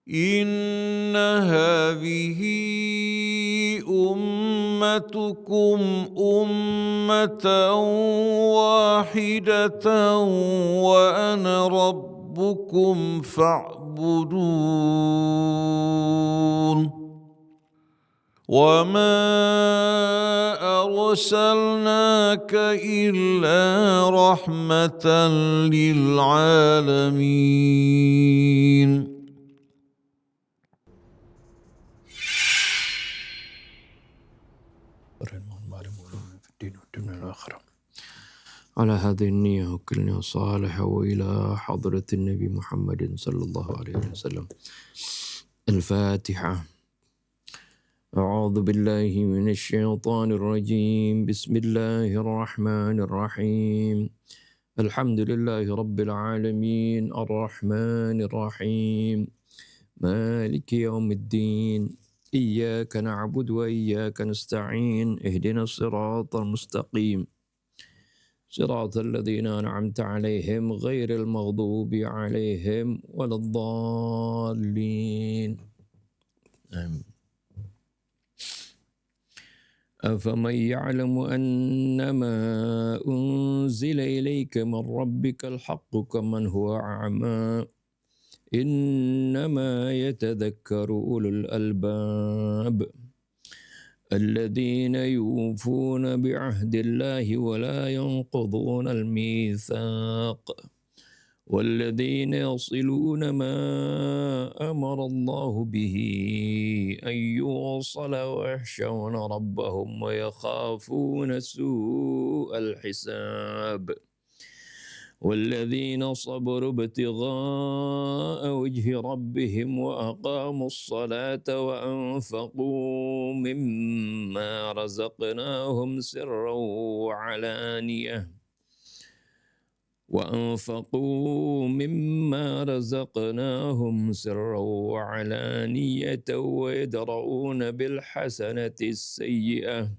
إن هذه أمتكم أمة واحدة وأنا ربكم فاعبدون وما أرسلناك إلا رحمة للعالمين. على هذه النية وكلنا صالحة وإلى حضرة النبي محمد صلى الله عليه وسلم. الفاتحة. أعوذ بالله من الشيطان الرجيم. بسم الله الرحمن الرحيم. الحمد لله رب العالمين الرحمن الرحيم مالك يوم الدين إياك نعبد وإياك نستعين اهدنا الصراط المستقيم صراط الذين أنعمت عليهم غير المغضوب عليهم ولا الضالين آمين. أفمن يعلم أنما أنزل إليك من ربك الحق كمن هو أعمى إنما يتذكر أولو الألباب الذين يوفون بعهد الله ولا ينقضون الميثاق والذين يصلون ما أمر الله به أن يوصل ويخشون ربهم ويخافون سوء الحساب والذين صبروا ابتغاء وجه ربهم وأقاموا الصلاة وأنفقوا مما رزقناهم سرا وعلانية ويدرؤون بالحسنة السيئة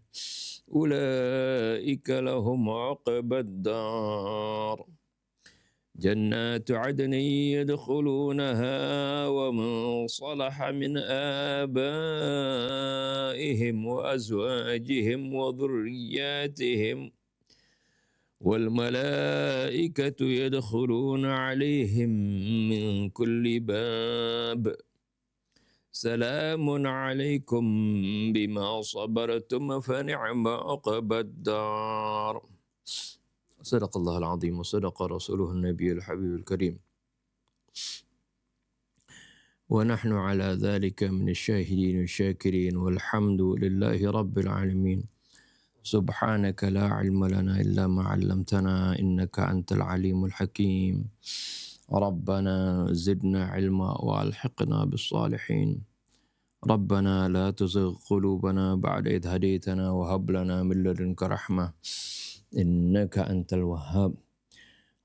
أولئك لهم عقبى الدار جنات عدن يدخلونها ومن صلح من آبائهم وأزواجهم وذرياتهم والملائكة يدخلون عليهم من كل باب سلام عليكم بما صبرتم فنعم عقبى الدار. صدق الله العظيم وصدق رسوله النبي الحبيب الكريم ونحن على ذلك من الشاهدين والشاكرين والحمد لله رب العالمين. سبحانك لا علم لنا إلا ما علمتنا إنك أنت العليم الحكيم. ربنا زدنا علما وألحقنا بالصالحين. ربنا لا تزغ قلوبنا بعد إذ هديتنا وهب لنا من لدنك رحمة إنك أنت الوهاب.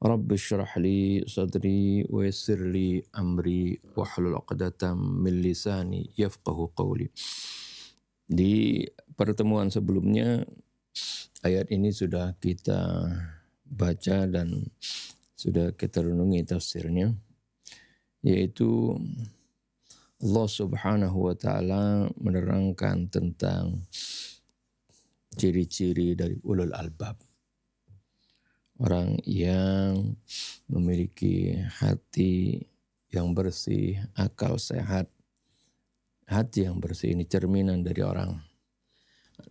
رب اشرح لي صدري ويسر لي أمري واحلل عقدة من lisani yafqahu qawli. Di pertemuan sebelumnya ayat ini sudah kita baca dan sudah kita renungi tafsirnya, yaitu Allah Subhanahu wa taala menerangkan tentang ciri-ciri dari ulul albab. Orang yang memiliki hati yang bersih, akal sehat. Hati yang bersih ini cerminan dari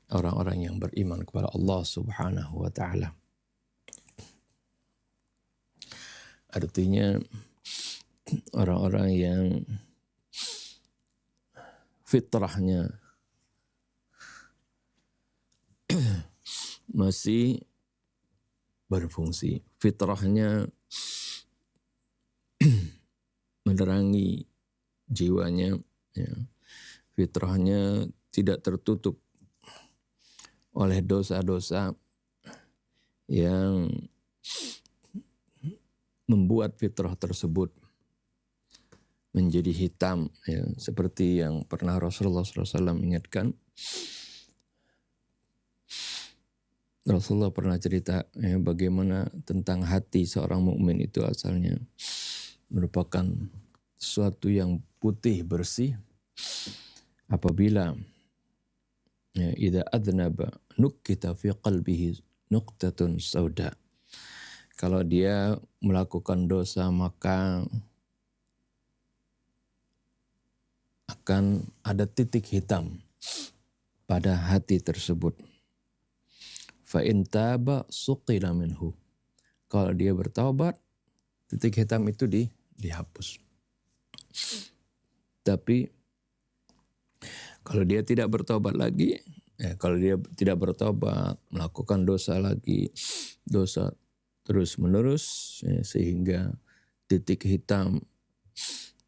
orang-orang yang beriman kepada Allah Subhanahu wa taala. Artinya orang-orang yang fitrahnya masih berfungsi, fitrahnya menerangi jiwanya, ya. Fitrahnya tidak tertutup oleh dosa-dosa yang membuat fitrah tersebut menjadi hitam, ya. Seperti yang pernah Rasulullah SAW ingatkan. Rasulullah pernah cerita, ya, bagaimana tentang hati seorang mukmin itu asalnya merupakan sesuatu yang putih bersih apabila idza adnaba nukkita fi qalbihi nuqtatun sauda. Kalau dia melakukan dosa maka akan ada titik hitam pada hati tersebut. Fa in taba suqila minhu. Kalau dia bertaubat, titik hitam itu dihapus. Tapi kalau dia tidak bertobat lagi, kalau dia tidak bertobat, melakukan dosa lagi, dosa terus menerus, sehingga titik hitam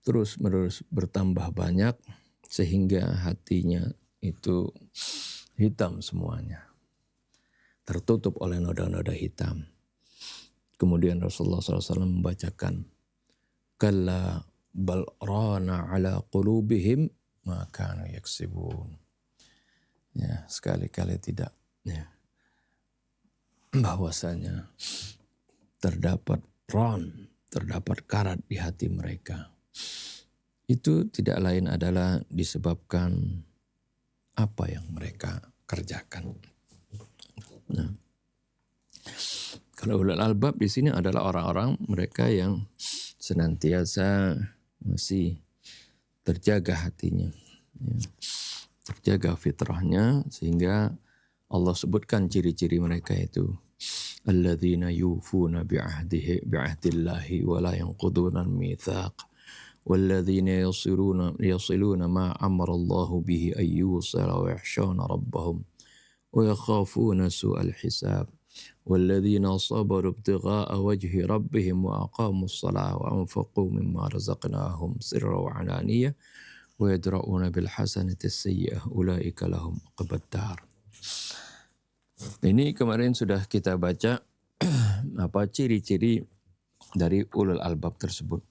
terus menerus bertambah banyak, sehingga hatinya itu hitam semuanya, tertutup oleh noda-noda hitam. Kemudian Rasulullah SAW membacakan, kalla bal rana ala qulubihim ma kanu yaksibun. Ya, sekali-kali tidak, ya, bahwasanya terdapat karat di hati mereka. Itu tidak lain adalah disebabkan apa yang mereka kerjakan. Nah, kalau ulul albab di sini adalah orang-orang mereka yang senantiasa masih terjaga hatinya, ya, terjaga fitrahnya, sehingga Allah sebutkan ciri-ciri mereka itu. Alladzina yufuna bi'ahdillahi wa la yanquduna al-mitsaq walladzina yasiluna ma amara Allahu bihi ayyusala wa yakhshawna rabbahum wa yakhafuna su'al hisab walladzina sabaru ibtigha'a wajhi rabbihim wa aqamus salata wa anfaqu mimma razaqnahum sirran wa 'alaniyah wa yadra'una bil hasanati as-sayyi'ah ulaika lahum 'uqbad dar. Ini kemarin sudah kita baca apa ciri-ciri dari ulul albab tersebut.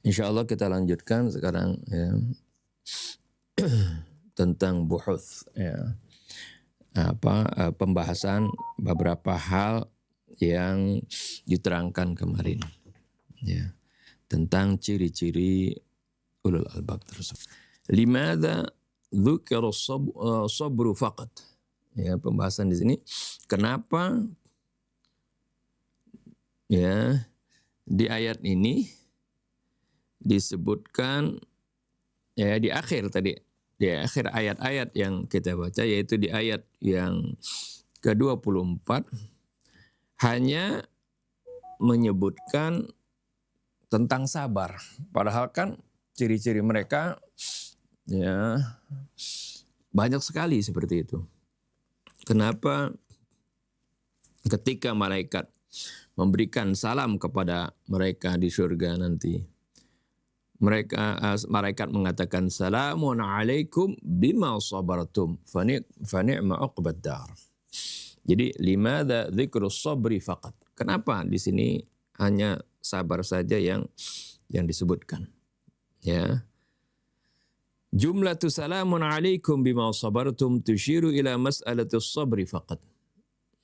Insya Allah kita lanjutkan sekarang, ya, tentang buhuth, ya, pembahasan beberapa hal yang diterangkan kemarin, ya, tentang ciri-ciri ulul albab tersebut. Limadza dzukira sabru faqat. Ya, pembahasan di sini, kenapa, ya, di ayat ini disebutkan, ya, di akhir tadi, di akhir ayat-ayat yang kita baca, yaitu di ayat yang ke-24 hanya menyebutkan tentang sabar, padahal kan ciri-ciri mereka, ya, banyak sekali seperti itu. Kenapa ketika malaikat memberikan salam kepada mereka di surga nanti, malaikat mengatakan salamun alaikum bima sabartum fa ni'ma uqbad dar. Jadi limadza dzikrus sabri faqat. Kenapa di sini hanya sabar saja yang disebutkan? Ya. Jumlatu salamun alaikum bima sabartum tushiru ila mas'alatus sabri faqat.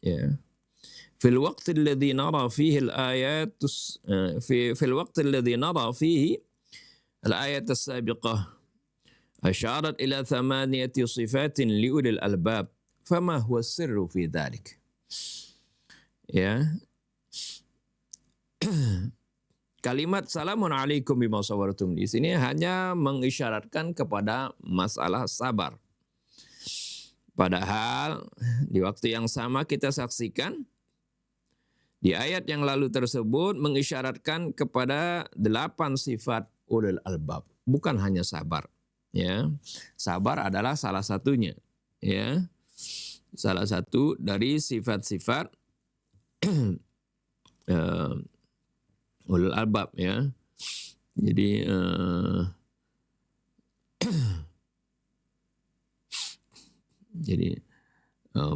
Ya. Fil waqti alladhi nara fihi al-ayat fil waqti alladhi nara fihi al-ayat as-sabiqah asharat ila thamaniyati sifatin liulil albab fama huwa sirru fi dhalik. Ya. Kalimat salamun alaikum bima sabartum di sini hanya mengisyaratkan kepada masalah sabar. Padahal di waktu yang sama kita saksikan di ayat yang lalu tersebut mengisyaratkan kepada 8 sifat ulul albab, bukan hanya sabar. Ya, sabar adalah salah satunya. Ya, salah satu dari sifat-sifat ulul albab, ya. Jadi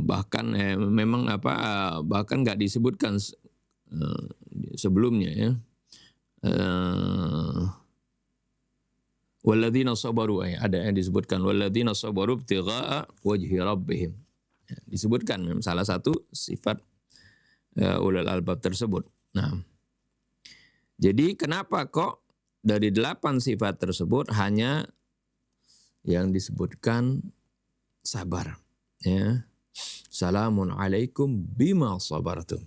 bahkan memang bahkan nggak disebutkan sebelumnya, ya. Walladzina sabaru, ada yang disebutkan walladzina sabaru ibtigha'a wajhi rabbihim. Ya, disebutkan memang salah satu sifat ulul albab tersebut. Nah, jadi kenapa kok dari 8 sifat tersebut hanya yang disebutkan sabar. Ya. Salamun alaikum bima sabartum.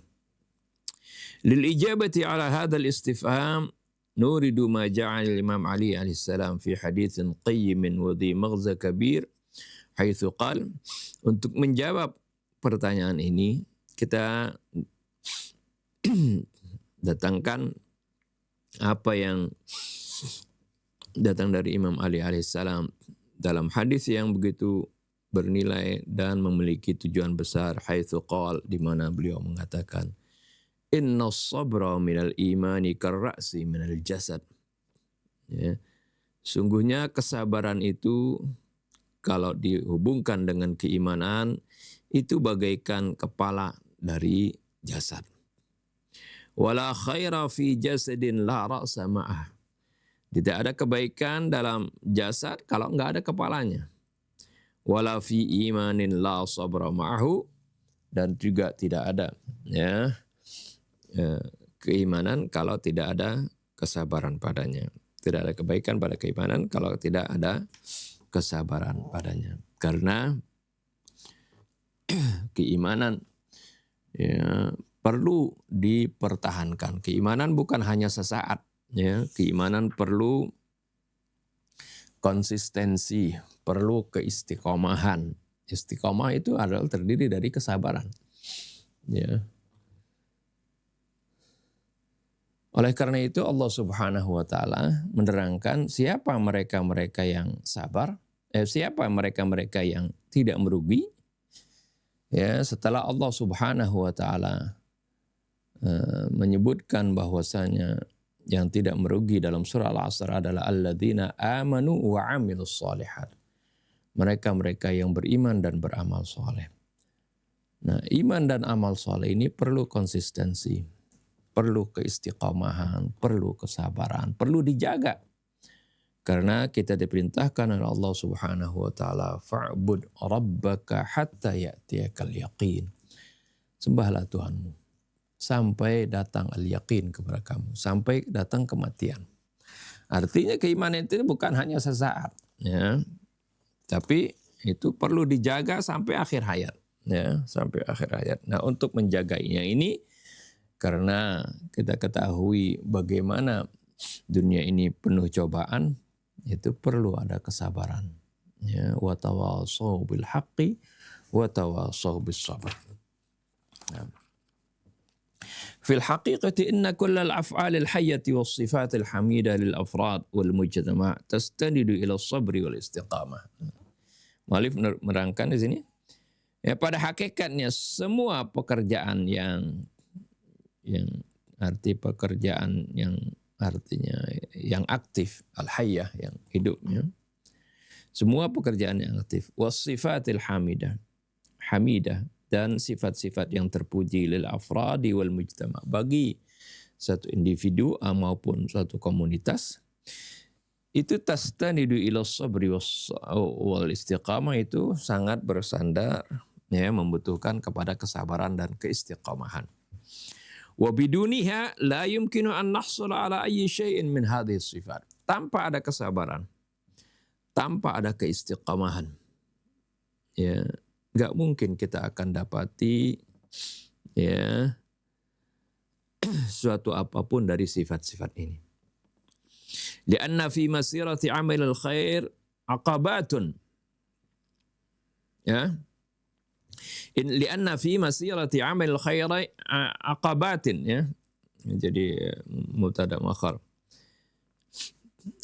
Lil ijabati ala hadzal istifham nuridu ma ja'al Imam Ali alaihi salam fi haditsin qayyimin wa dhi maghza kabir haitsu qala, untuk menjawab pertanyaan ini kita datangkan apa yang datang dari Imam Ali alaihissalam dalam hadis yang begitu bernilai dan memiliki tujuan besar, haitsu qala, di mana beliau mengatakan, inna sabra minal imani karra'si minal jasad. Ya. Sungguhnya kesabaran itu kalau dihubungkan dengan keimanan itu bagaikan kepala dari jasad. Wala khaira fi jasadin la ra'sa ma'ah. Tidak ada kebaikan dalam jasad kalau enggak ada kepalanya. Wala fi imanin la sabra ma'ahu, dan juga tidak ada keimanan kalau tidak ada kesabaran padanya. Tidak ada kebaikan pada keimanan kalau tidak ada kesabaran padanya. Karena keimanan perlu dipertahankan. Keimanan bukan hanya sesaat. Keimanan perlu konsistensi, perlu keistiqomahan. Istiqomah itu adalah terdiri dari kesabaran. Oleh karena itu Allah Subhanahu wa taala menerangkan siapa mereka-mereka yang sabar, siapa mereka-mereka yang tidak merugi. Setelah Allah Subhanahu wa taala menyebutkan bahwasanya yang tidak merugi dalam surah Al-Asr adalah alladzina amanu wa amilus shalihat. Mereka-mereka yang beriman dan beramal soleh. Nah, iman dan amal soleh ini perlu konsistensi, perlu keistiqomahan, perlu kesabaran, perlu dijaga. Karena kita diperintahkan oleh Allah Subhanahu wa taala, fa'bud rabbaka hatta ya'tiyakal yaqin. Sembahlah Tuhanmu sampai datang al-yaqin kepada kamu, sampai datang kematian. Artinya keimanan itu bukan hanya sesaat, tapi itu perlu dijaga sampai akhir hayat, sampai akhir hayat. Nah, untuk menjaganya ini, karena kita ketahui bagaimana dunia ini penuh cobaan, itu perlu ada kesabaran. Wa tawassaw bil haqqi wa tawassaw bis sabr. Fil haqiqati inna kullal af'alil hayyati was sifatil hamidah lil afrad wal mujtama' tastanidu ila sabri wal istiqamah. Mu'allif menerangkan di sini, pada hakikatnya semua pekerjaan yang arti pekerjaan yang artinya yang aktif, al-hayyah, yang hidup, semua pekerjaan yang aktif, was sifatil hamidah, dan sifat-sifat yang terpuji lil afradi wal mujtama', bagi satu individu maupun suatu komunitas, itu tastanidu ila sabri wal istiqamah, itu sangat bersandar, membutuhkan kepada kesabaran dan keistiqamahan. Wa biduniha la yumkinu an nahsula ala ayyi syai'in min hadhihi sifat. Tanpa ada kesabaran, tanpa ada keistiqamahan, nggak mungkin kita akan dapati suatu apapun dari sifat-sifat ini. Lianna fi masirati amalil khair aqabatun. Lianna fi masirati amalil khair aqabatin, Jadi mubtada muakhar.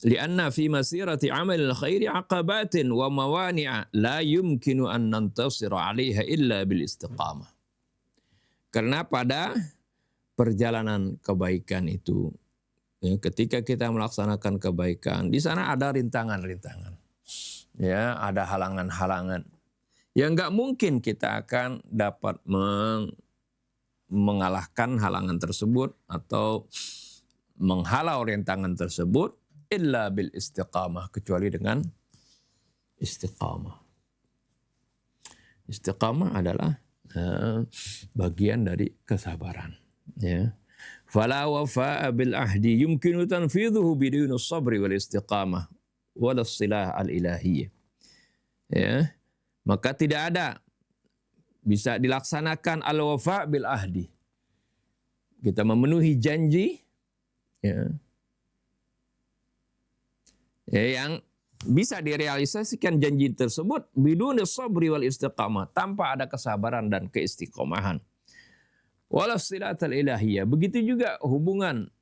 Lianna fi masirati amalil khairi aqabatin wa mawani'a la yumkinu an nantasira 'alaiha illa bil istiqamah. Karena pada perjalanan kebaikan itu, ketika kita melaksanakan kebaikan, di sana ada rintangan-rintangan, ada halangan-halangan yang nggak mungkin kita akan dapat mengalahkan halangan tersebut atau menghalau rintangan tersebut illa bil istiqamah, kecuali dengan istiqamah. Istiqamah adalah bagian dari kesabaran. Fala wafa'a bil ahdi yumkinu tanfidhuhu bidunus sabri wal istiqamah wal silah al ilahiyah. Ya, maka tidak ada bisa dilaksanakan al wafa' bil ahdi. Kita memenuhi janji, ya, yang bisa direalisasikan janji tersebut bidunus sabri wal istiqamah, tanpa ada kesabaran dan keistiqomahan. Walasilatul ilahiyah, begitu juga hubungan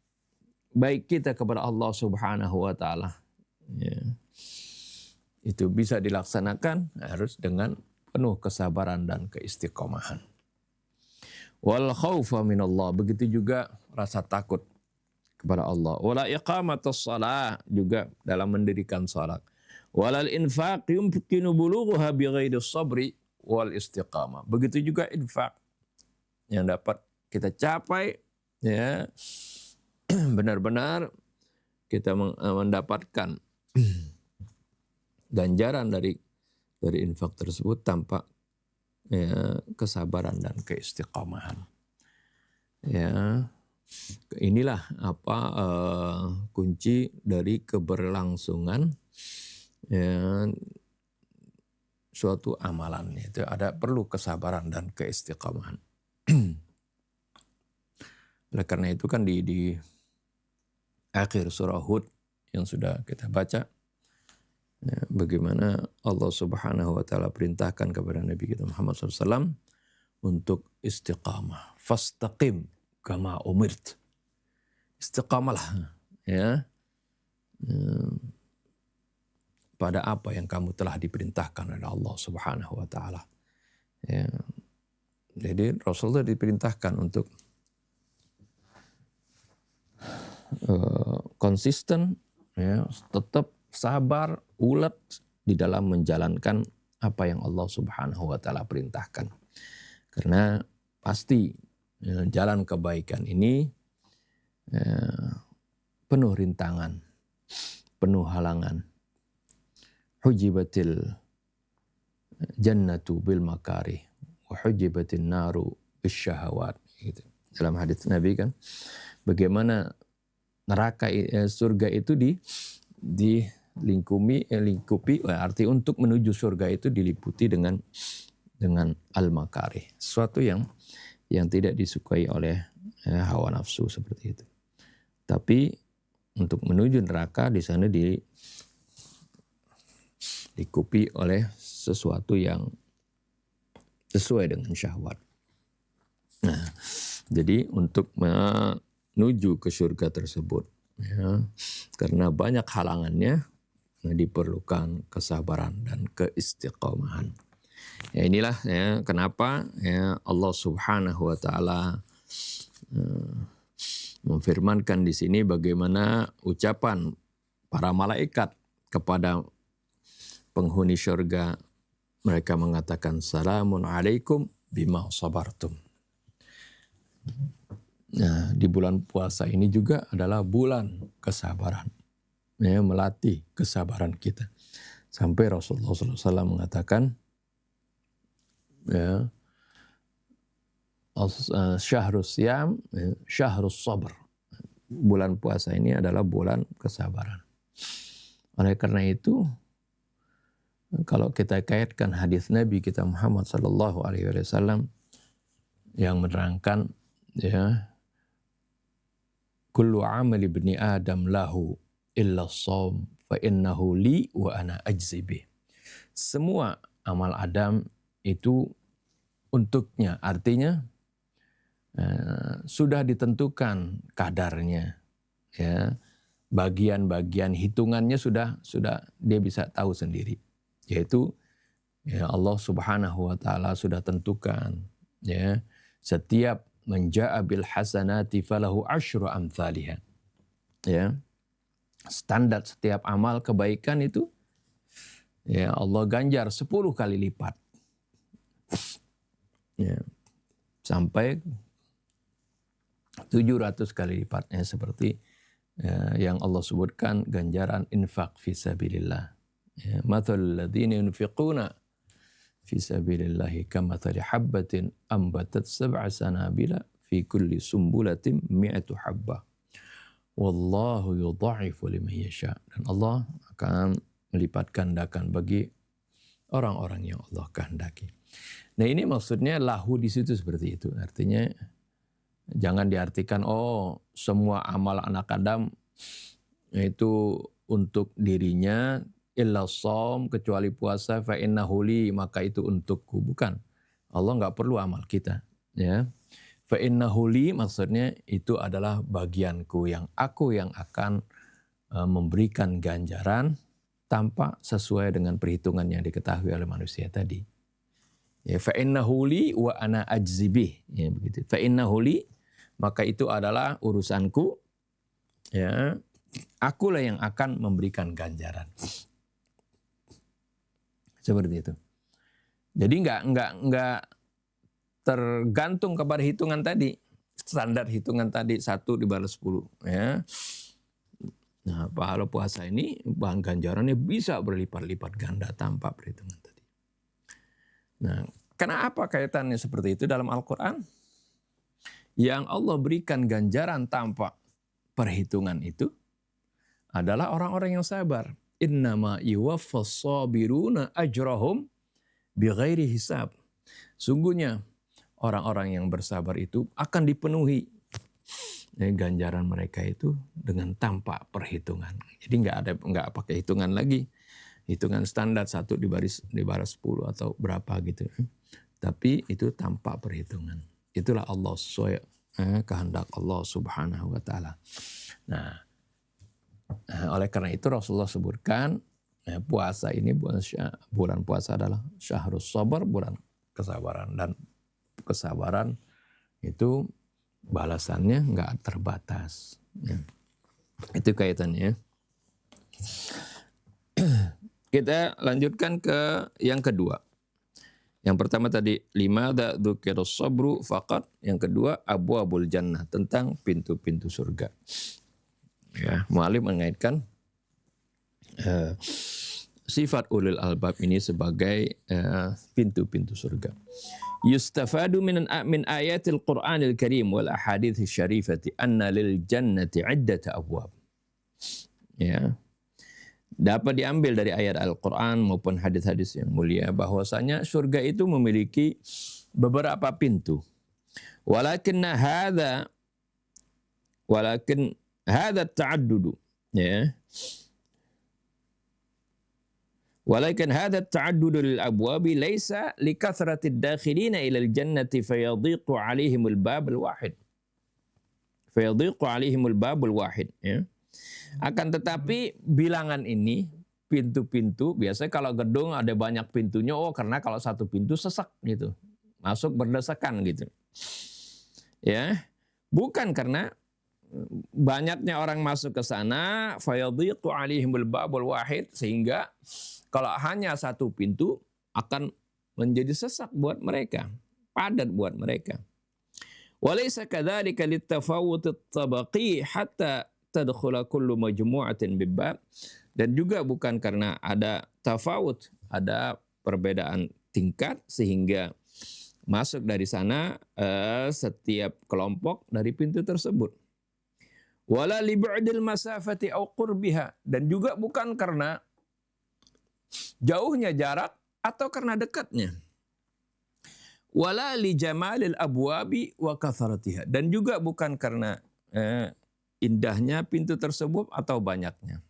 baik kita kepada Allah Subhanahu wa taala. Ya. Itu bisa dilaksanakan harus dengan penuh kesabaran dan keistiqomahan. Wal khaufa minallah, begitu juga rasa takut kepada Allah. Wala iqamatus shalah, juga dalam mendirikan salat. Walal infaq yumkinu bulughuha bighairi sabri wal istiqamah. Begitu juga infak yang dapat kita capai, ya, benar-benar kita mendapatkan ganjaran dari infak tersebut tanpa, ya, kesabaran dan keistiqomahan. Ya, inilah kunci dari keberlangsungan, ya, suatu amalan. Itu ada perlu kesabaran dan keistiqomahan. Oleh karena itu kan di akhir surah Hud yang sudah kita baca, ya, bagaimana Allah Subhanahu wa taala perintahkan kepada Nabi kita Muhammad SAW untuk istiqamah. Fastaqim kama umirt. Istiqamalah, ya, pada apa yang kamu telah diperintahkan oleh Allah Subhanahu wa taala. Ya. Jadi Rasulullah diperintahkan untuk konsisten, ya, tetap sabar, ulet di dalam menjalankan apa yang Allah Subhanahu wa taala perintahkan. Karena pasti, ya, jalan kebaikan ini, ya, penuh rintangan, penuh halangan. Hujibatil jannatu bil makarih wa hujibatin naru bisyahawat, gitu. Dalam hadis Nabi kan, bagaimana neraka, surga itu lingkupi, arti untuk menuju surga itu diliputi dengan al-makarih, sesuatu yang tidak disukai oleh hawa nafsu seperti itu. Tapi untuk menuju neraka di sana dilingkupi oleh sesuatu yang sesuai dengan syahwat. Nah, jadi untuk menuju ke surga tersebut, ya, karena banyak halangannya, diperlukan kesabaran dan keistiqomahan. Ya, inilah, ya, kenapa, ya, Allah Subhanahu wa taala memfirmankan di sini bagaimana ucapan para malaikat kepada penghuni surga. Mereka mengatakan salamun alaikum bima sabartum. Nah, di bulan puasa ini juga adalah bulan kesabaran, ya, melatih kesabaran kita. Sampai Rasulullah SAW mengatakan, ya, syahrus siyam, syahrus sabr. Bulan puasa ini adalah bulan kesabaran. Oleh karena itu, kalau kita kaitkan hadis Nabi kita Muhammad SAW yang menerangkan, ya, kullu amali ibni Adam lahu illa shaum fa innahu li wa ana ajzi bih. Semua amal Adam itu untuknya, artinya sudah ditentukan kadarnya, ya, bagian-bagian hitungannya sudah dia bisa tahu sendiri, yaitu, ya, Allah Subhanahu wa taala sudah tentukan, ya, setiap menja'a bil hasanati falahu asyru amthaliha, ya, standar setiap amal kebaikan itu, ya, Allah ganjar 10 kali lipat, ya, sampai 700 kali lipatnya, seperti, ya, yang Allah sebutkan ganjaran infak fisabilillah. Ya, mathalul ladzina yunfiquna fisabilillahi kamathali habbatin ambatat sab'a sanabila fi kulli sumbulatin mi'atu habbah. Wallahu yudha'ifu liman yasha. Dan Allah akan melipat gandakan bagi orang-orang yang Allah kehendaki. Nah, ini maksudnya lahu di situ seperti itu. Artinya jangan diartikan semua amal anak Adam itu untuk dirinya, illa shaum, kecuali puasa, fa innahu li, maka itu untukku. Bukan. Allah enggak perlu amal kita, ya. Fa innahu li maksudnya itu adalah bagianku yang aku yang akan memberikan ganjaran tanpa sesuai dengan perhitungan yang diketahui oleh manusia tadi. Ya, fa innahu li wa ana ajzibih, ya begitu. Fa innahu li, maka itu adalah urusanku, ya. Akulah yang akan memberikan ganjaran. Seperti itu. Jadi enggak tergantung kepada hitungan tadi. Standar hitungan tadi 1 dibalas 10, ya. Nah, pahala puasa ini bahan ganjarannya bisa berlipat-lipat ganda tanpa perhitungan tadi. Nah, kenapa kaitannya seperti itu dalam Al-Quran? Yang Allah berikan ganjaran tanpa perhitungan itu adalah orang-orang yang sabar. Innama yuwaffas sabiruna ajrahum bighairi hisab. Sungguhnya orang-orang yang bersabar itu akan dipenuhi ganjaran mereka itu dengan tanpa perhitungan. Jadi enggak pakai hitungan lagi. Hitungan standar 1 dibalas 10 atau berapa gitu. Tapi itu tanpa perhitungan. Itulah Allah sesuai kehendak Allah Subhanahu wa taala. Nah, oleh karena itu Rasulullah sebutkan puasa ini bulan puasa adalah syahrus sabar, bulan kesabaran, dan kesabaran itu balasannya enggak terbatas. Ya. Itu kaitannya. Kita lanjutkan ke yang kedua. Yang pertama tadi limada dzukirus sabru faqat, yang kedua abwabul jannah, tentang pintu-pintu surga. Ya, mu'alif mengaitkan sifat ulil albab ini sebagai pintu-pintu surga. Yustafadu min ayatil Qur'anil Karim wal ahadits syarifati anna lil jannati iddata abwab. Ya. Dapat diambil dari ayat Al-Qur'an maupun hadis-hadis yang mulia bahwasanya surga itu memiliki beberapa pintu. Walakin hadza ta'addudu, ya. Walakin hadza ta'addudu lil abwabi laisa likathrati ad-dakhilina ila al-jannati fayadhiqu 'alaihimul babul wahid. Ya. Akan tetapi bilangan ini pintu-pintu, biasanya kalau gedung ada banyak pintunya, karena kalau satu pintu sesak gitu. Masuk berdesakan gitu. Ya. Bukan karena banyaknya orang masuk ke sana, fayadhiqu 'alaihimul babul wahid, sehingga kalau hanya satu pintu akan menjadi sesak buat mereka, padat buat mereka. Walaysa kadzalika litafawut at-tabaqi hatta tadkhula kullu majmu'atin bibab, dan juga bukan karena ada tafawut, ada perbedaan tingkat sehingga masuk dari sana setiap kelompok dari pintu tersebut. Wala li bu'dil masafati aw qurbiha, dan juga bukan karena jauhnya jarak atau karena dekatnya. Wala li jamalil abwabi wa kathratiha, dan juga bukan karena indahnya pintu tersebut atau banyaknya.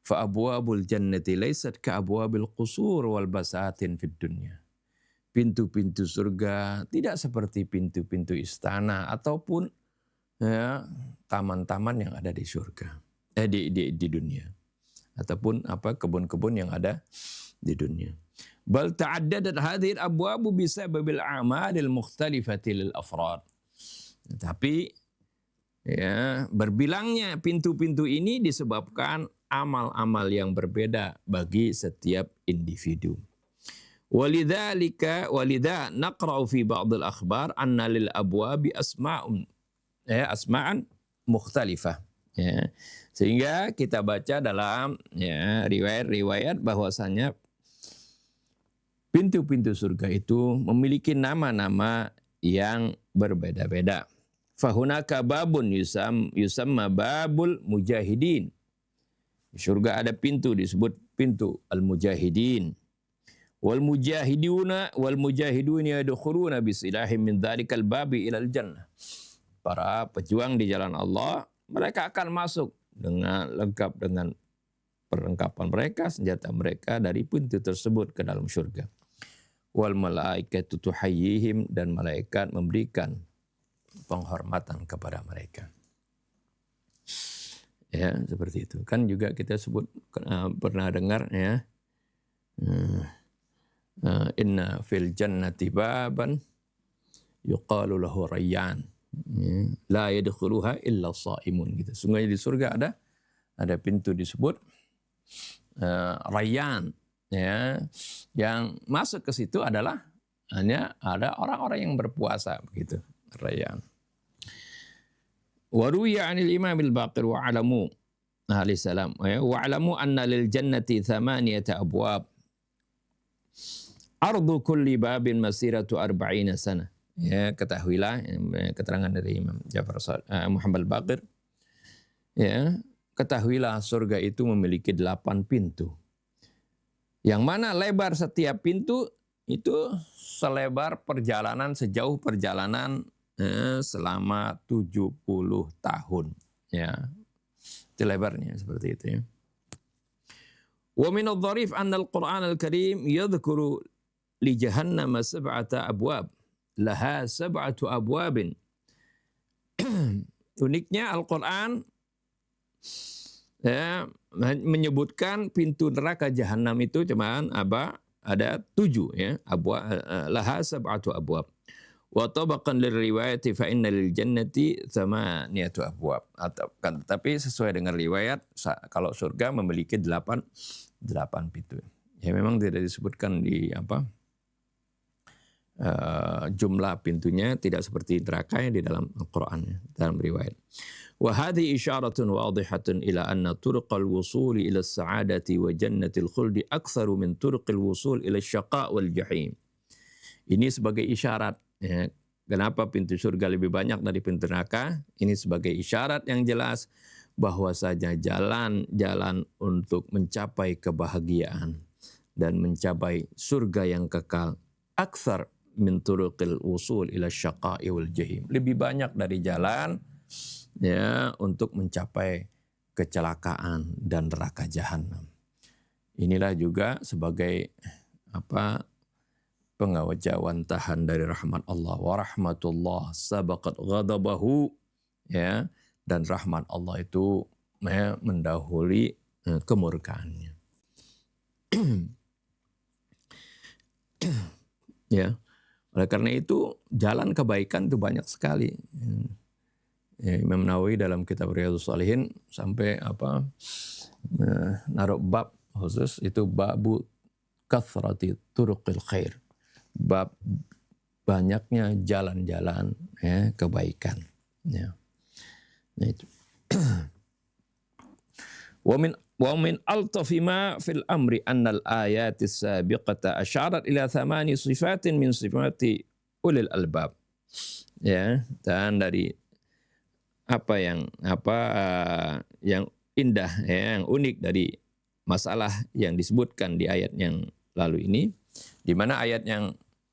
Fa abwabul jannati laysat ka abwabil qusur wal basatin fid dunya. Pintu-pintu surga tidak seperti pintu-pintu istana ataupun taman-taman yang ada di surga, di dunia, ataupun kebun-kebun yang ada di dunia. Bal ta'addadat hadhihi al-abwabu bisababil a'malil mukhtalifati lil afrad. Tapi berbilangnya pintu-pintu ini disebabkan amal-amal yang berbeda bagi setiap individu. Walidha naqra'u fi ba'd al-akhbar anna lil abwabi asma'an mukhtalifah. Ya. Sehingga kita baca dalam riwayat-riwayat bahwasanya pintu-pintu surga itu memiliki nama-nama yang berbeda-beda. Fahunaka babun yusamma babul mujahidin. Di surga ada pintu disebut pintu al-mujahidin. Wal mujahiduna yadkhuluna bisilahim min dzalikal babi ilal jannah. Para pejuang di jalan Allah, mereka akan masuk dengan lengkap dengan perlengkapan mereka, senjata mereka dari pintu tersebut ke dalam surga. Wal malaikatu tuhayyihim, dan malaikat memberikan penghormatan kepada mereka. Ya, seperti itu. Kan juga kita sebut pernah dengar ya. Inna fil jannati baban yuqalu lahu rayyan. La yadkhuluha illa shaimun gitu. Sungguhnya di surga ada pintu disebut rayyan, ya. Yang masuk ke situ adalah hanya ada orang-orang yang berpuasa begitu. Rayyan. Wa ruwiya 'anil Imam al-Baqir wa 'alamu alaihi salam wa 'alamu anna lil jannati thamaniyata abwab. Ardu kulli babin masiratu 40 sana. Ya, ketahuilah keterangan dari Imam Ja'far Muhammad al-Baqir. Ya, ketahuilah surga itu memiliki 8 pintu. Yang mana lebar setiap pintu itu selebar perjalanan, sejauh perjalanan selama 70 tahun. Ya, itu lebarnya seperti itu ya. Wa min adh-dharif anna al-Qur'an al-Karim yadhkuru li jahannam sab'ata abwab. Laha sab'atu abwabin. Uniknya Al-Quran ya, menyebutkan pintu neraka jahanam itu cuman ada 7 ya. Laha sab'atu abwab. Wa tabaqan liriwayati fa inna lil jannati thamaniyatu abwab. Tapi sesuai dengan riwayat kalau surga memiliki 8 pintu. Ya memang tidak disebutkan di jumlah pintunya, tidak seperti neraka yang di dalam Al-Qur'an, dalam riwayat. Wa hadhihi isyaratun wadhihatun ila anna turuqal wusul ila as-sa'adati wa jannatil khuldi aktsaru min turuqil wusul ila asy-syaqa' wal jahim. Ini sebagai isyarat ya, kenapa pintu surga lebih banyak dari pintu neraka? Ini sebagai isyarat yang jelas bahwasanya jalan untuk mencapai kebahagiaan dan mencapai surga yang kekal aktsar min turuqil wusul ila syaqa'i wal jahim. Lebih banyak dari jalan ya untuk mencapai kecelakaan dan neraka jahanam. Inilah juga sebagai pengawajawantahan dari rahmat Allah. Wa rahmatullah sabaqat ghadabahu, ya, dan rahmat Allah itu mendahului kemurkaannya. Ya, oleh karena itu jalan kebaikan itu banyak sekali. Ya, Imam Nawawi dalam kitab Riyadhus Shalihin sampai naruh bab khusus itu babu kathrati turuqil khair. Bab banyaknya jalan-jalan ya, kebaikan. Ya. Nah, itu. Wa min altafi ma fil amri annal ayatis sabiqata asyarat ila 8 sifatin min sifati ulil albab. Ya, dan dari yang indah ya, yang unik dari masalah yang disebutkan di ayat yang lalu ini, di mana ayat yang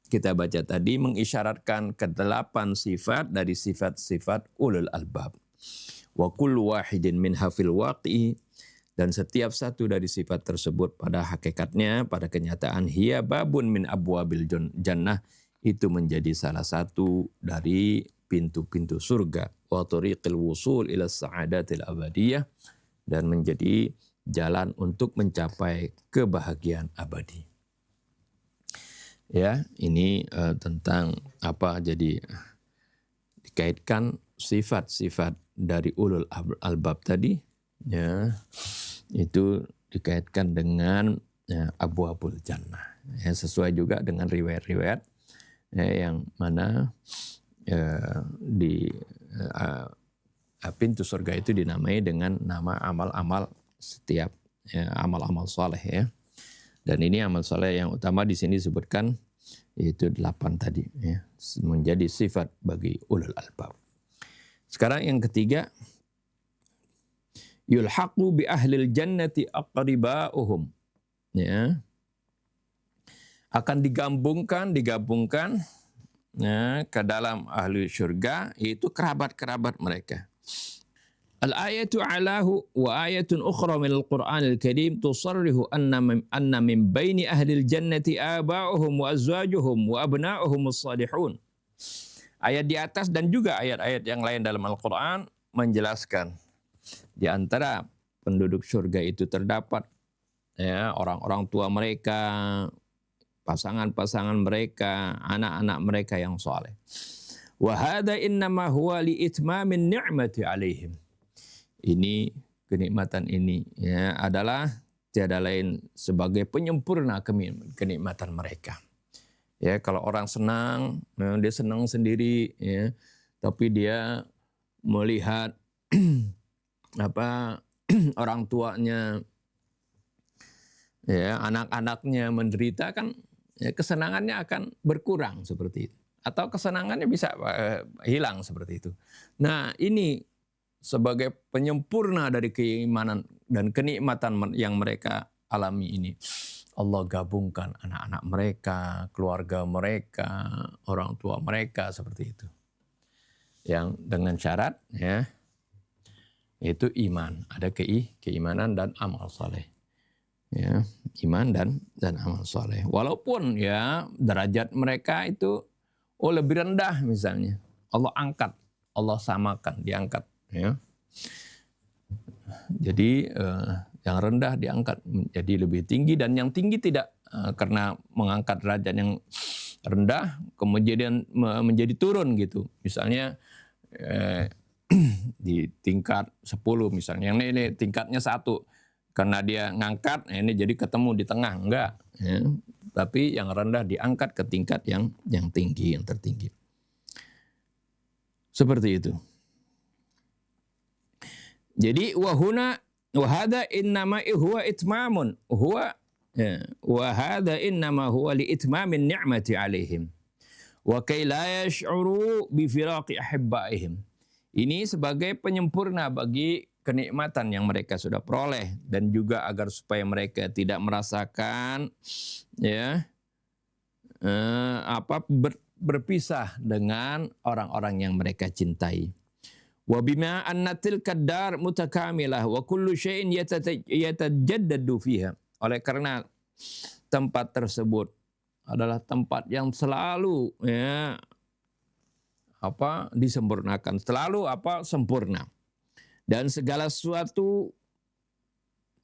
kita baca tadi mengisyaratkan ke-8 sifat dari sifat-sifat ulul albab. Wa kullu wahidin min hafil waqi, dan setiap satu dari sifat tersebut pada hakikatnya, pada kenyataan, hiya babun min abwabil jannah, itu menjadi salah satu dari pintu-pintu surga. Wa tariqil wusul ila sa'adatil abadiyah, dan menjadi jalan untuk mencapai kebahagiaan abadi. Ya, ini tentang jadi dikaitkan sifat-sifat dari ulul albab tadi, ya, itu dikaitkan dengan abwabul jannah. Ya, sesuai juga dengan riwayat-riwayat yang mana di pintu surga itu dinamai dengan nama amal-amal setiap amal-amal soleh ya. Dan ini amal soleh yang utama di sini disebutkan Itu 8 tadi ya, menjadi sifat bagi ulul albab. Sekarang yang ketiga, yulhaqu bi ahlil jannati aqriba'uhum, ya. Akan digabungkan ya, ke dalam ahli syurga, yaitu kerabat-kerabat mereka. Al-ayatu alahu wa ayatun ukhra min al-Qur'an al-Karim tusarrihu anna min baini ahli al-jannati aba'uhum wa azwajuhum wa abna'uhum as-salihun. Ayat di atas dan juga ayat-ayat yang lain dalam Al-Quran menjelaskan di antara penduduk surga itu terdapat ya orang-orang tua mereka, pasangan-pasangan mereka, anak-anak mereka yang saleh. Wa hadza innama huwa li itmamin ni'mati alaihim. Ini kenikmatan ini ya adalah tiada lain sebagai penyempurna kenikmatan mereka. Ya, kalau orang senang, dia senang sendiri ya, tapi dia melihat orang tuanya ya, anak-anaknya menderita kan ya, kesenangannya akan berkurang seperti itu. Atau kesenangannya bisa hilang seperti itu. Nah, ini sebagai penyempurna dari keimanan dan kenikmatan yang mereka alami ini. Allah gabungkan anak-anak mereka, keluarga mereka, orang tua mereka seperti itu. Yang dengan syarat ya, yaitu iman, ada keimanan dan amal saleh. Ya, iman dan amal saleh. Walaupun ya derajat mereka itu lebih rendah misalnya. Allah angkat, Allah samakan, diangkat ya. Jadi yang rendah diangkat menjadi lebih tinggi, dan yang tinggi tidak karena mengangkat derajat yang rendah kemudian menjadi turun gitu. Misalnya di tingkat 10 misalnya, yang ini tingkatnya 1, karena dia ngangkat, ini jadi ketemu di tengah, enggak ya. Tapi yang rendah diangkat ke tingkat yang tinggi, yang tertinggi. Seperti itu. Jadi wahuna wahada innama huwa itmamun huwa wahada innama huwa li itmamin ni'mati alaihim wa kay la yash'uru bi firaqi ahibbaihim. Ini sebagai penyempurna bagi kenikmatan yang mereka sudah peroleh, dan juga agar supaya mereka tidak merasakan ya berpisah dengan orang-orang yang mereka cintai. Wa bima anna tilka dar mutakamilah wa kullu syai'in yatajaddadu fiha. Oleh karena tempat tersebut adalah tempat yang selalu ya disempurnakan, selalu sempurna. Dan segala sesuatu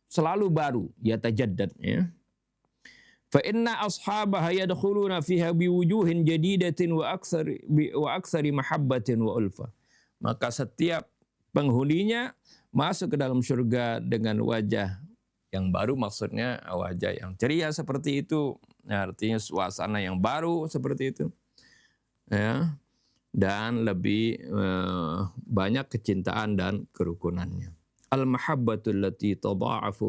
selalu baru, yatajaddad ya. Fa inna ashabaha yadkhuluna fiha biwujuhin jadidatin wa aktsari mahabbatin wa ulfa. Maka setiap penghuninya masuk ke dalam surga dengan wajah yang baru, maksudnya wajah yang ceria seperti itu, artinya suasana yang baru seperti itu, ya, dan lebih banyak kecintaan dan kerukunannya. Al-mahabbatul lati tudha'afu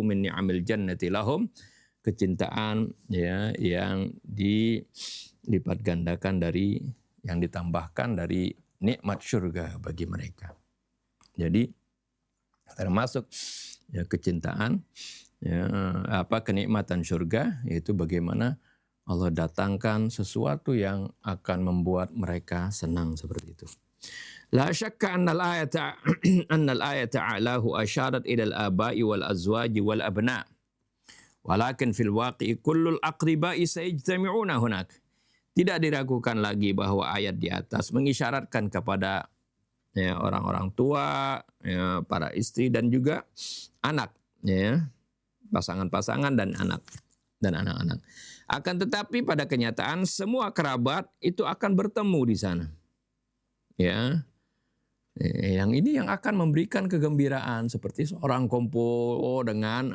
min ni'amil jannati lahum, kecintaan ya yang dilipat gandakan dari, yang ditambahkan dari nikmat surga bagi mereka. Jadi termasuk ya kecintaan ya kenikmatan surga, yaitu bagaimana Allah datangkan sesuatu yang akan membuat mereka senang seperti itu. La syakka anna al-ayata a'lahu asyarat ila al-aba'i wal azwaji wal abna. Walakin fil waqi'i kullul aqriba'i sayajtami'una hunak. Tidak diragukan lagi bahwa ayat di atas mengisyaratkan kepada ya, orang-orang tua, ya, para istri dan juga anak, ya, pasangan-pasangan dan anak-anak. Akan tetapi pada kenyataan semua kerabat itu akan bertemu di sana. Ya. Yang ini yang akan memberikan kegembiraan, seperti seorang kumpul dengan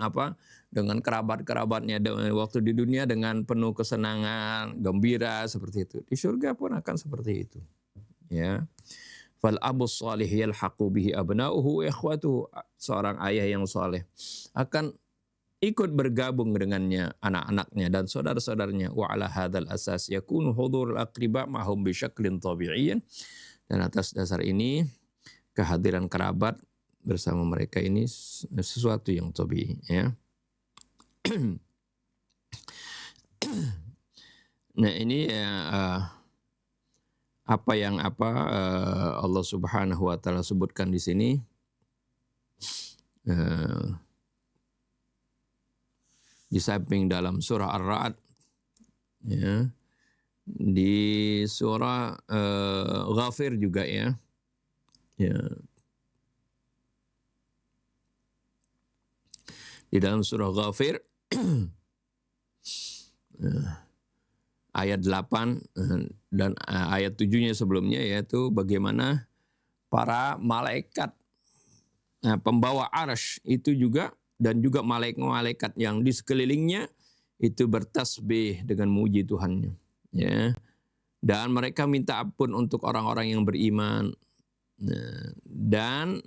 dengan kerabat-kerabatnya waktu di dunia dengan penuh kesenangan, gembira seperti itu. Di surga pun akan seperti itu. Ya. Fal abus salih yalhaqu bihi abna'uhu wa ikhwatuhu. Seorang ayah yang saleh akan ikut bergabung dengannya anak-anaknya dan saudara-saudaranya. Wa ala hadzal asas yakunu hudurul aqriba ma'hum bi syaklin tabi'iyyin. Dan atas dasar ini kehadiran kerabat bersama mereka ini sesuatu yang tabii, ya. Nah, ini apa yang Allah Subhanahu wa taala sebutkan di sini, di samping dalam surah Ar-Ra'd, ya, di surah Ghafir juga, ya. Ya. Di dalam surah Ghafir ayat 8 dan ayat 7-nya sebelumnya, yaitu bagaimana para malaikat pembawa arsy itu juga, dan juga malaikat-malaikat yang di sekelilingnya itu bertasbih dengan muji Tuhannya, ya. Dan mereka minta ampun untuk orang-orang yang beriman, dan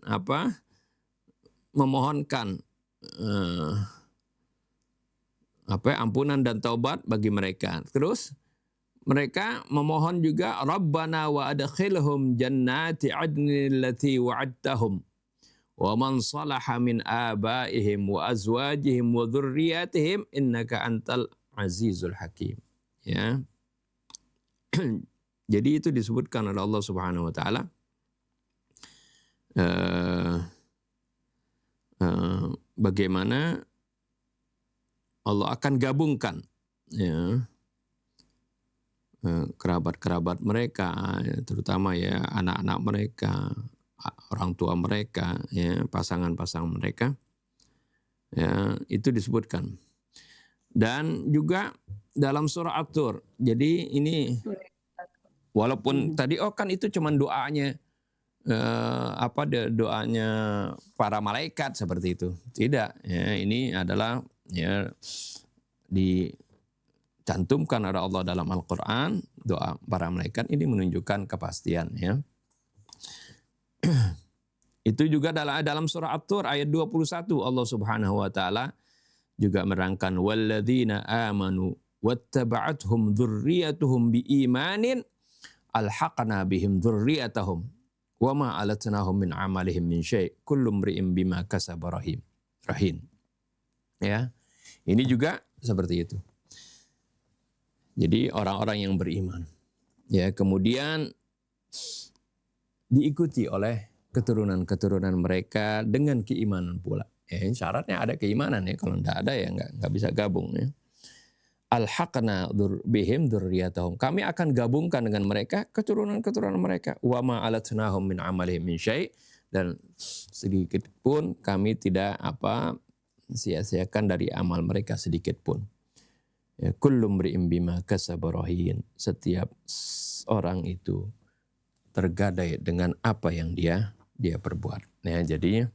memohonkan ampunan dan taubat bagi mereka. Terus mereka memohon juga, Rabbana wa adkhilhum jannati adnin allati wa'adtahum wa man salaha min abaihim wa azwajihim wa dzurriyyatihim innaka antal azizul hakim, ya. Jadi itu disebutkan oleh Allah Subhanahu wa taala bagaimana Allah akan gabungkan, ya, kerabat-kerabat mereka, terutama, ya, anak-anak mereka, orang tua mereka, ya, pasangan-pasangan mereka, ya, itu disebutkan. Dan juga dalam surah At-Tur. Jadi ini walaupun tadi kan itu cuma doanya doanya para malaikat seperti itu. Tidak, ya, ini adalah, ya, dicantumkan oleh Allah dalam Al-Quran, doa para malaikat ini menunjukkan kepastian, ya. Itu juga dalam surah At-Tur ayat 21 Allah Subhanahu wa taala juga merangkan walladzina amanu wattaba'athum dzurriyyatuhum biimanin alhaqna bihim dzurriyyatahum wama alatnahum min amalihim min syai' kullu imri'in bima kasaba rahin. Ya. Ini juga seperti itu. Jadi orang-orang yang beriman, ya, kemudian diikuti oleh keturunan-keturunan mereka dengan keimanan pula. Ya, syaratnya ada keimanan, ya. Kalau tidak ada, ya nggak bisa gabung, ya. Alhaqna bihim dzurriyyatahum. Kami akan gabungkan dengan mereka keturunan-keturunan mereka. Wa ma alatnahum min amalihim min syai', dan sedikit pun kami tidak sia-siakan dari amal mereka sedikit pun. Ya, kullu mri'in bima kasaba rahin. Setiap orang itu tergadai dengan apa yang dia perbuat. Ya, jadi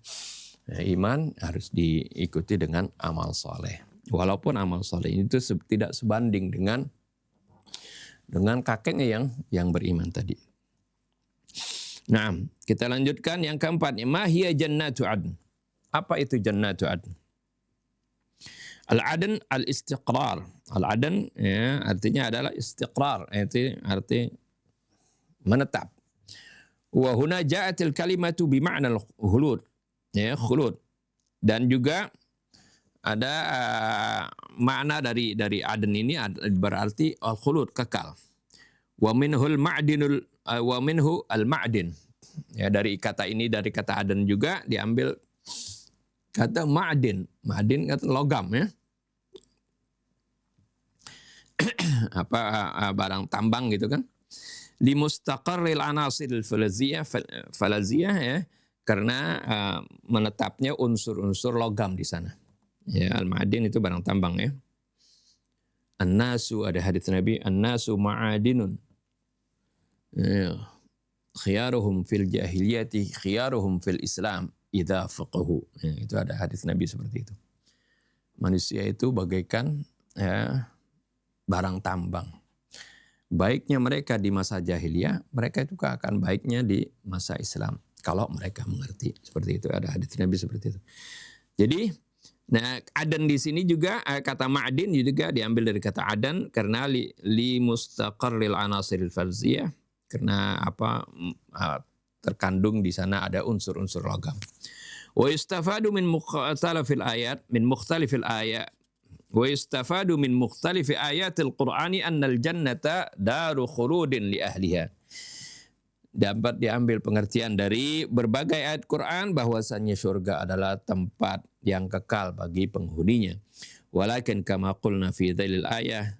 iman harus diikuti dengan amal soleh. Walaupun amal soleh itu tidak sebanding dengan kakeknya yang beriman tadi. Nah, kita lanjutkan yang keempat. Ma hiya jannatu adn. Apa itu jannatu adn? Al-adn al-istiqrar. Al-adn, ya, artinya adalah istiqrar. Itu arti menetap. Wa huna ja'atil kalimatu bi ma'na al-khulud. Ya, khulud. Dan juga ada makna dari adn ini berarti al-khulud, kekal. Wa minhu al-ma'din. Ya, dari kata ini, dari kata adn juga diambil kata ma'din. Ma'din kata logam, ya. Barang tambang gitu kan. Li mustaqarril anasiril falaziyah, ya. Karena menetapnya unsur-unsur logam di sana. Ya, al-ma'adin itu barang tambang, ya. An-nasu, ada hadits Nabi, an-nasu ma'adinun. Ya. Khiyaruhum fil jahiliyati, khiyaruhum fil Islam idza faqahu. Ya, itu ada hadits Nabi seperti itu. Manusia itu bagaikan, ya, barang tambang. Baiknya mereka di masa jahiliyah, mereka itu akan baiknya di masa Islam kalau mereka mengerti. Seperti itu, ada hadits Nabi seperti itu. Jadi Nah, adan di sini juga kata ma'din juga diambil dari kata adan karena li mustaqarril anasiril farziyah, karena terkandung di sana ada unsur-unsur logam. Wa yustafadu min mukhtalifil ayat wa yustafadu min mukhtalifi ayatil qur'ani annal jannata daru khuludin li ahliha. Dapat diambil pengertian dari berbagai ayat Quran bahwasannya surga adalah tempat yang kekal bagi penghuninya. Walakin kama qulna fi dhalil ayah